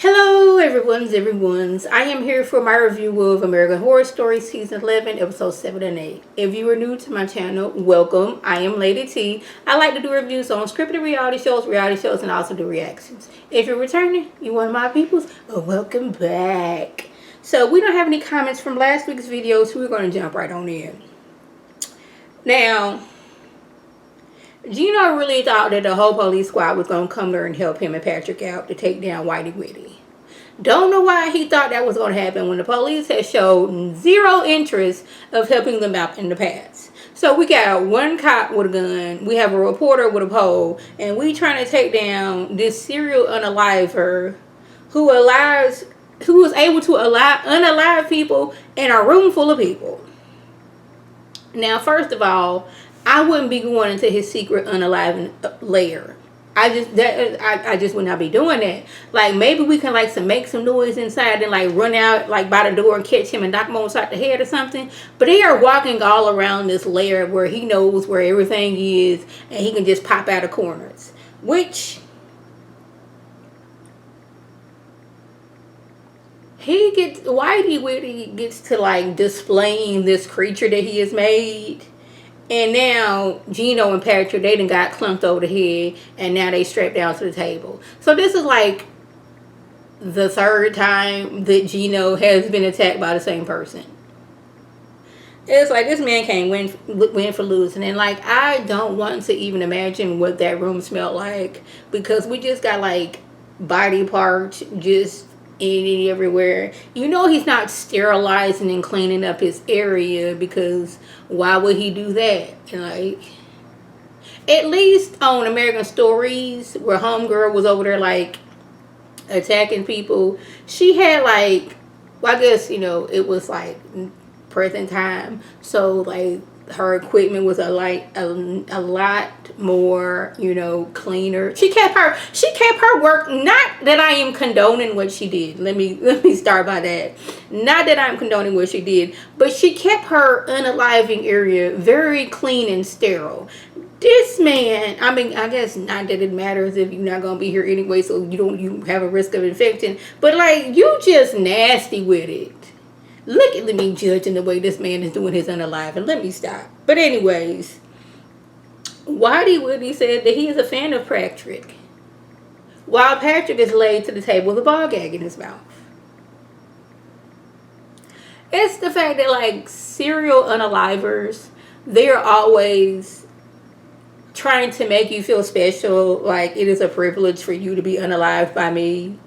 Hello everyone's. I am here for my review of American Horror Story Season 11, Episodes 7 and 8. If you are new to my channel, welcome. I am Lady T. I like to do reviews on scripted reality shows, and also do reactions. If you're returning, you one of my peoples, welcome back. So we don't have any comments from last week's video, so we're going to jump right on in. Now, Gino really thought that the whole police squad was going to come there and help him and Patrick out to take down Whitey Whitty. Don't know why he thought that was going to happen when the police had showed zero interest of helping them out in the past. So we got one cop with a gun, we have a reporter with a pole, and we trying to take down this serial unaliver who was able to unalive people in a room full of people. Now, first of all, I wouldn't be going into his secret unaliving lair. I just would not be doing that. Like, maybe we can make some noise inside and run out by the door and catch him and knock him on the head or something. But they are walking all around this lair where he knows where everything is and he can just pop out of corners. Which Whitey Whitty gets to displaying this creature that he has made. And now Gino and Patrick, they done got clumped over the head, and now they strapped down to the table. So this is the third time that Gino has been attacked by the same person. It's like this man can't win for losing. And I don't want to even imagine what that room smelled like, because we just got body parts just in everywhere. You know he's not sterilizing and cleaning up his area, because why would he do that? And at least on American Stories, where homegirl was over there attacking people, she had well, I guess it was present time, so her equipment was a lot more cleaner. She kept her work. Not that I am condoning what she did, let me start by that. Not that I'm condoning what she did, but she kept her unaliving area very clean and sterile. This man, I mean, I guess not that it matters if you're not gonna be here anyway, so you have a risk of infection, but you just nasty with it. Look at me judging the way this man is doing his unaliving. Let me stop. But anyways, Whitey Whitty said that he is a fan of Patrick, while Patrick is laid to the table with a ball gag in his mouth. It's the fact that serial unalivers, they're always trying to make you feel special, it is a privilege for you to be unalived by me.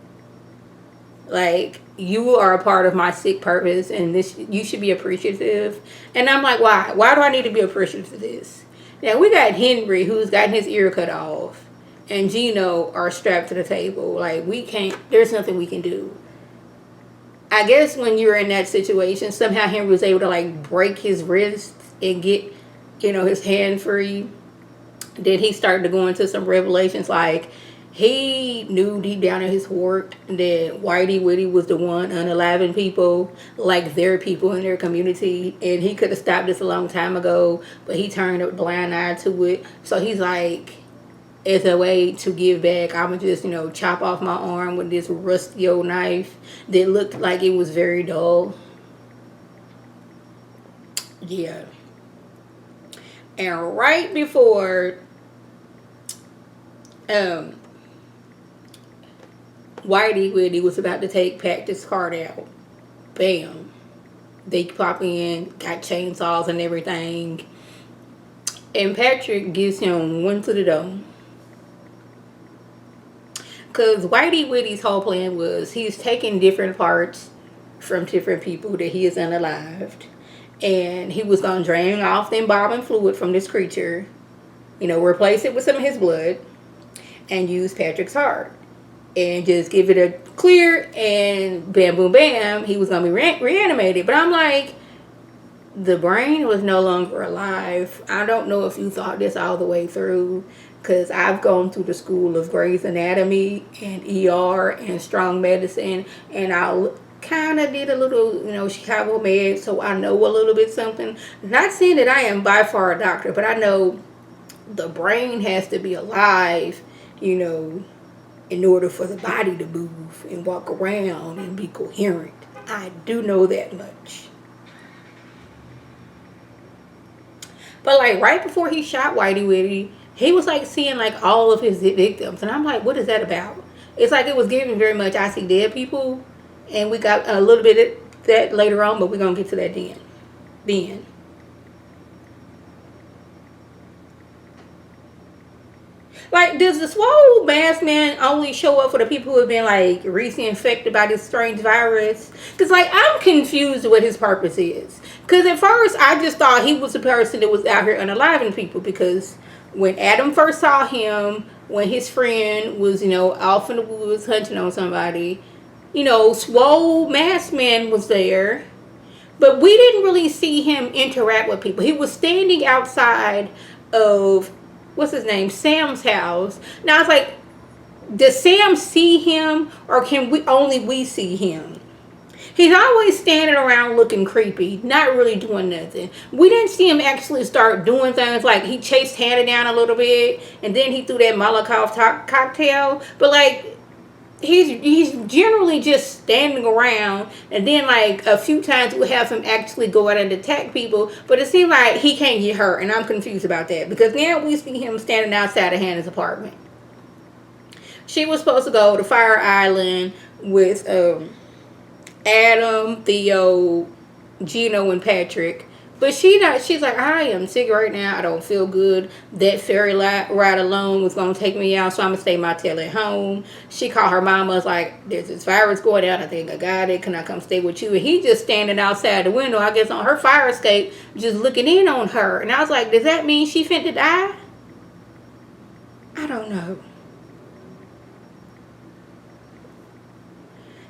You are a part of my sick purpose, and you should be appreciative. And I'm like, why? Why do I need to be appreciative of this? Now, we got Henry, who's gotten his ear cut off, and Gino are strapped to the table. There's nothing we can do. I guess when you're in that situation, somehow Henry was able to, break his wrist and get, his hand free. Then he started to go into some revelations, he knew deep down in his heart that Whitey Whitty was the one unaliving people, their people in their community, and he could have stopped this a long time ago, but he turned a blind eye to it. So he's as a way to give back, I'm gonna just chop off my arm with this rusty old knife that looked like it was very dull. Yeah. And right before Whitey Whitty was about to take Patrick's card out, bam, they pop in, got chainsaws and everything, and Patrick gives him one to the dome. Because Whitey Whitty's whole plan was he's taking different parts from different people that he is unalived, and he was going to drain off the embalming fluid from this creature, replace it with some of his blood, and use Patrick's heart, and just give it a clear, and bam, boom, bam, he was going to be reanimated. But I'm the brain was no longer alive. I don't know if you thought this all the way through, because I've gone through the school of Grey's Anatomy and ER and strong medicine, and I kind of did a little, Chicago med, so I know a little bit something. Not saying that I am by far a doctor, but I know the brain has to be alive, in order for the body to move and walk around and be coherent. I do know that much. But like right before he shot Whitey Witty, he was like seeing like all of his victims, and I'm like, what is that about? It's like it was giving very much I see dead people, and we got a little bit of that later on, but we're gonna get to that then. Then. Like, does the swole masked man only show up for the people who have been like recently infected by this strange virus? Because like I'm confused what his purpose is. Because at first I just thought he was the person that was out here unaliving people. Because when Adam first saw him, when his friend was off in the woods hunting on somebody, swole masked man was there. But we didn't really see him interact with people. He was standing outside of what's his name, Sam's house. Now it's like, does Sam see him, or can we see him? He's always standing around looking creepy, not really doing nothing. We didn't see him actually start doing things. Like he chased Hannah down a little bit, and then he threw that Molotov cocktail. But like, he's generally just standing around, and then like a few times we'll have him actually go out and attack people, but it seems like he can't get hurt, and I'm confused about that because now we see him standing outside of Hannah's apartment. She was supposed to go to Fire Island with Adam, Theo, Gino, and Patrick. But she's like, I am sick right now. I don't feel good. That ferry ride alone was going to take me out, so I'm going to stay my tail at home. She called her mama, was like, there's this virus going out. I think I got it. Can I come stay with you? And he just standing outside the window, I guess on her fire escape, just looking in on her. And I was like, does that mean she finna die? I don't know.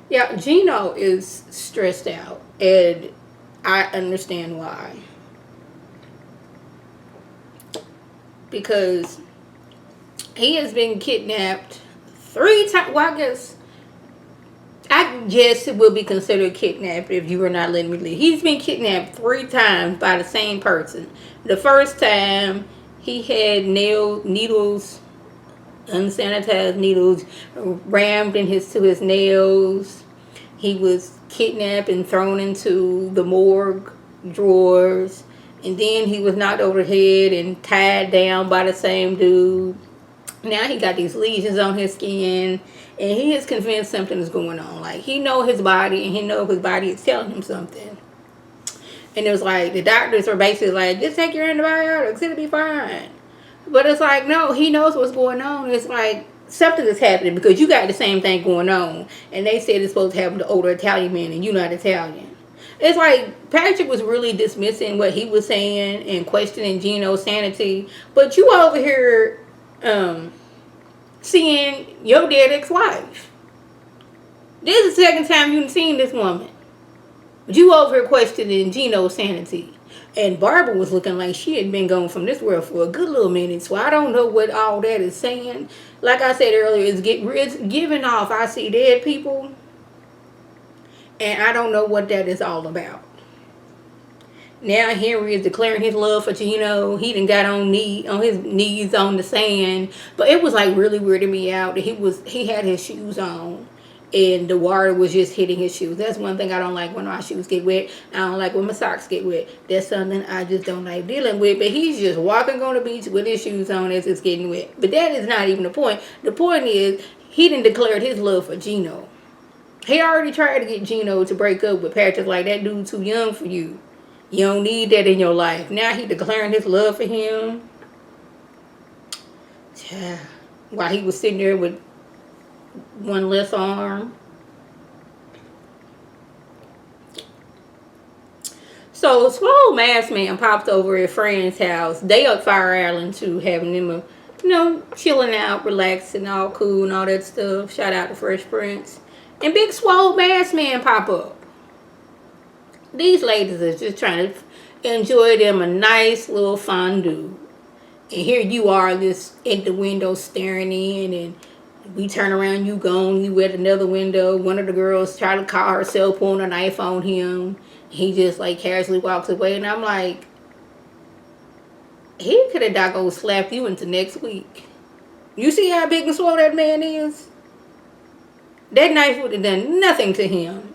Yeah, Gino is stressed out. And I understand why. Because he has been kidnapped 3 times. Well, I guess it will be considered kidnapped if you were not letting me leave. He's been kidnapped 3 times by the same person. The first time, he had needles, unsanitized needles, rammed to his nails. He was kidnapped and thrown into the morgue drawers, and then he was knocked over the head and tied down by the same dude. Now he got these lesions on his skin, and he is convinced something is going on. Like, he know his body, and he know his body is telling him something. And it was like, the doctors are basically like, just take your antibiotics, it'll be fine. But it's like, no, he knows what's going on. It's like, something is happening because you got the same thing going on, and they said it's supposed to happen to older Italian men, and you're not Italian. It's like Patrick was really dismissing what he was saying and questioning Gino's sanity, but you over here seeing your dead ex-wife. This is the second time you've seen this woman, but you over here questioning Gino's sanity. And Barbara was looking like she had been gone from this world for a good little minute. So I don't know what all that is saying. Like I said earlier, it's giving off, I see dead people. And I don't know what that is all about. Now Henry is declaring his love for Gino. He done got on his knees on the sand. But it was like really weirding me out that he had his shoes on. And the water was just hitting his shoes. That's one thing I don't like when my shoes get wet. I don't like when my socks get wet. That's something I just don't like dealing with. But he's just walking on the beach with his shoes on as it's getting wet. But that is not even the point. The point is, he done declared his love for Gino. He already tried to get Gino to break up with Patrick. Like, that dude's too young for you. You don't need that in your life. Now he declaring his love for him. Yeah. While he was sitting there with one less arm. So swole masked man popped over at a friend's house. They up Fire Island too, having them chilling out, relaxing, all cool and all that stuff. Shout out to Fresh Prince. And big swole masked man pop up. These ladies are just trying to enjoy them a nice little fondue. And here you are just at the window staring in, and we turn around, you gone, you at another window. One of the girls try to call herself, pulling a knife on him. He just like casually walks away, and I'm like, he could have doggone slapped you into next week. You see how big and swole that man is? That knife would have done nothing to him.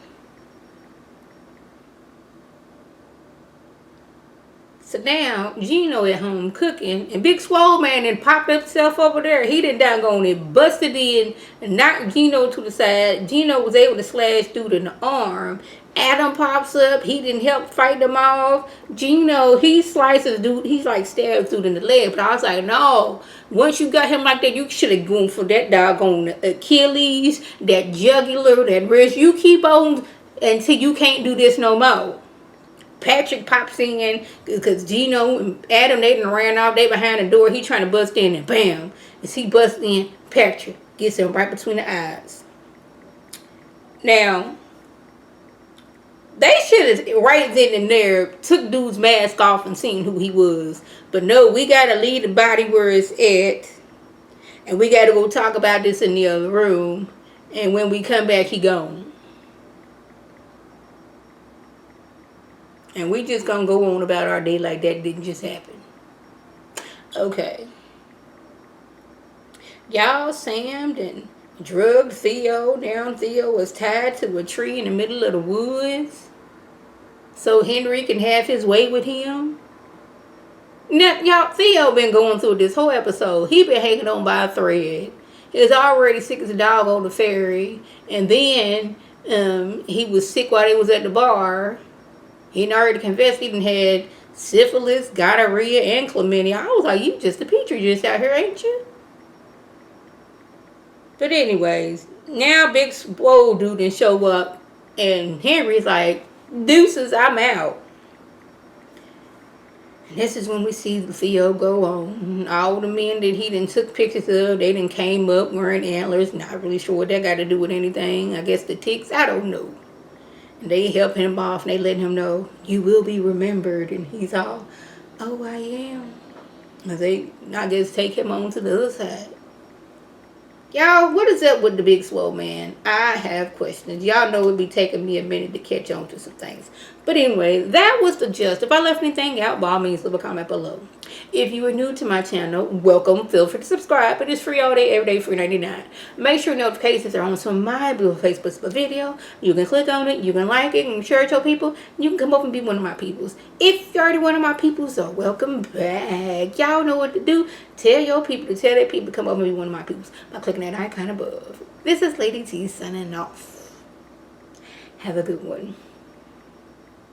So now Gino at home cooking, and Big Swole Man then popped up himself over there. He done doggone it, busted in and knocked Gino to the side. Gino was able to slash dude in the arm. Adam pops up. He didn't help fight them off. Gino, he slices dude. He's like stabs dude in the leg. But I was like, no. Once you got him like that, you should have gone for that doggone Achilles, that jugular, that wrist. You keep on until you can't do this no more. Patrick pops in because Gino and Adam, they done ran off. They behind the door. He trying to bust in, and bam. As he busts in, Patrick gets him right between the eyes. Now, they should have right then and there took dude's mask off and seen who he was. But no, we got to leave the body where it's at. And we got to go talk about this in the other room. And when we come back, he gone. And we just gonna go on about our day like that didn't just happen. Okay. Y'all, Sam and drugged Theo. Now Theo was tied to a tree in the middle of the woods so Henry can have his way with him. Now, y'all, Theo been going through this whole episode. He been hanging on by a thread. He was already sick as a dog on the ferry. And then he was sick while he was at the bar. He already confessed he had syphilis, gonorrhea, and chlamydia. I was like, you just a petri dish out here, ain't you? But anyways, now Big Swole dude didn't show up. And Henry's like, deuces, I'm out. And this is when we see Theo go on. All the men that he done took pictures of, they done came up wearing antlers. Not really sure what that got to do with anything. I guess the ticks, I don't know. And they help him off and they let him know, you will be remembered. And he's all, oh, I am. And they, I guess, take him on to the other side. Y'all, what is up with the Big Swole Man? I have questions. Y'all know it'd be taking me a minute to catch on to some things. But anyway, that was the gist. If I left anything out, by all means, leave a comment below. If you are new to my channel, welcome. Feel free to subscribe. It is free all day, every day, free $3.99. Make sure notifications are on so my beautiful Facebook video. You can click on it. You can like it and share it to your people. You can come up and be one of my peoples. If you're already one of my peoples, so welcome back. Y'all know what to do. Tell your people to tell their people to come over and be one of my peoples by clicking that icon above. This is Lady T signing off. Have a good one.